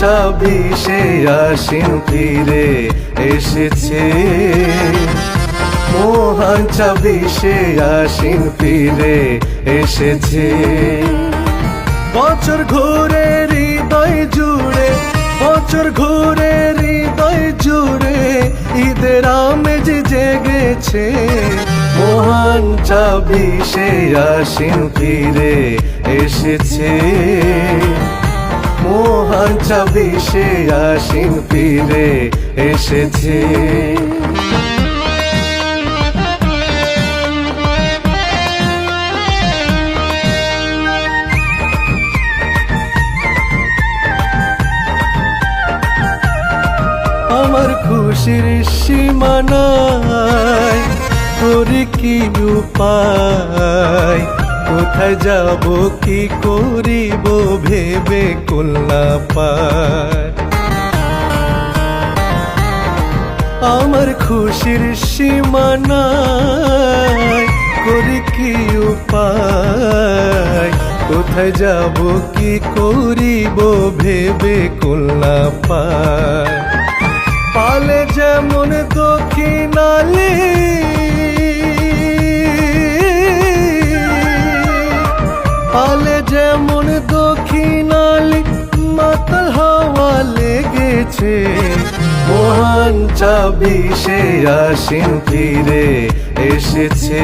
ছাব্বিশে আশ্বিন ফিরে এসেছে, মহান ছাব্বিশে আশ্বিন ফিরে এসেছে। বছর ঘুরে হৃদয় জুড়ে, বছর ঘুরে হৃদয় জুড়ে ঈদের আমেজ জেগেছে, মহান ছাব্বিশে আশ্বিন ফিরে এসেছে, মহান ছাব্বিশে আশ্বিন ফিরে এসেছে। আমার খুশির সীমানায় করি কি উপায়, কোথায় যাব কি করিব ভেবে কুল না পায়। আমার খুশির সীমানায় করি কি উপায়, কোথায় যাব কি করিব ভেবে কুল না পায়। পালে যেমন দক্ষিণালি, পালে যেমন দক্ষিণালি মাতাল হাওয়া লেগেছে, মহান ছাব্বিশে আশ্বিন ফিরে এসেছে,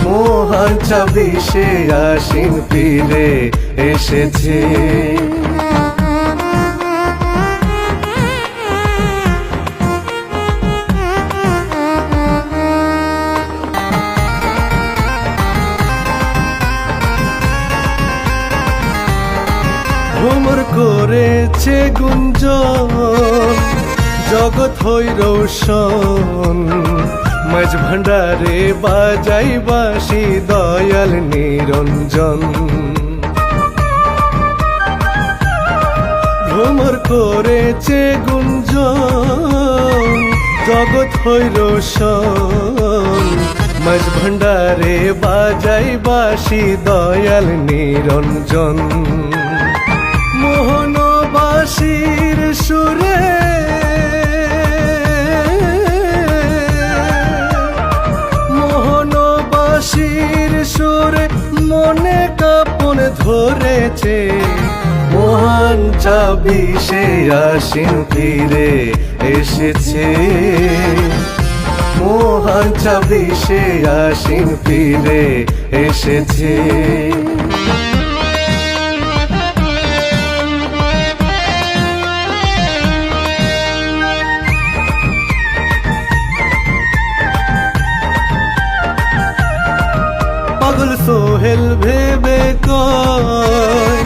মহান ছাব্বিশে আশ্বিন ফিরে এসেছে। ভ্রমর করেছে গুঞ্জন, জগৎ হই রোশন, মাঝ ভান্ডারে বাজাই বাঁশি দয়াল নিরঞ্জন। ভ্রমর করেছে গুঞ্জন, জগৎ হই রোশন, মাঝ ভান্ডারে বাজাই বাঁশি দয়াল নিরঞ্জন। মোহনবাসীর সুরে, মোহনবাসীর সুরে মনে কাপন ধরেছে, মহান ছাব্বিশে আশ্বিন ফিরে এসেছে, মহান ছাব্বিশে আশ্বিন ফিরে এসেছে। পাগল সোহেল ভেবে কয়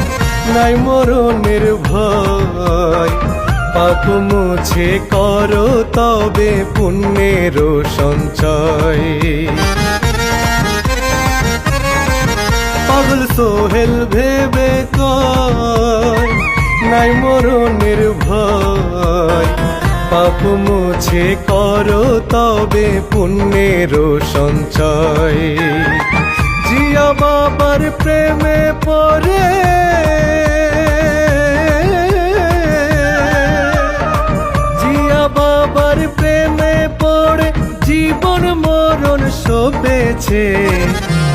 নাই মরণের ভয়, পাপ মুছে করো তবে পুণ্যের সঞ্চয়। পাগল সোহেল ভেবে কয় নাই মরণের ভয়, পাপ মুছে করো তবে পুণ্যের সঞ্চয়। জিয়া বাবার প্রেমে পড়ে, জিয়া বাবার প্রেমে পড়ে জীবন মরণ শোভেছে,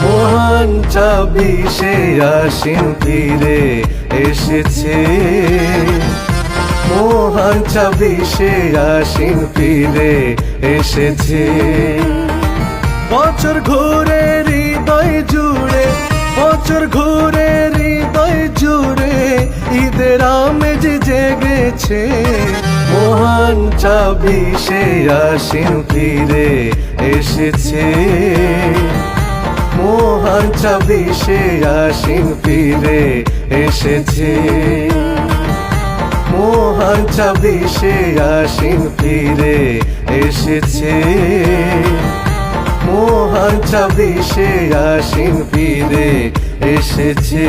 মহান ছাব্বিশে আশ্বিন ফিরে এসেছে, মহান ছাব্বিশে আশ্বিন ফিরে এসেছে। বছর ঘুরে হৃদয় জুড়ে, বছর ঘুরে হৃদয় জুড়ে ঈদের আমেজ জেগেছে, মহান ছাব্বিশে আশ্বিন ফিরে এসেছে, মহান ছাব্বিশে আশ্বিন ফিরে এসেছে, মহান ছাব্বিশে আশ্বিন ফিরে এসেছে, মহান ছাব্বিশে আশ্বিন ফিরে এসেছে।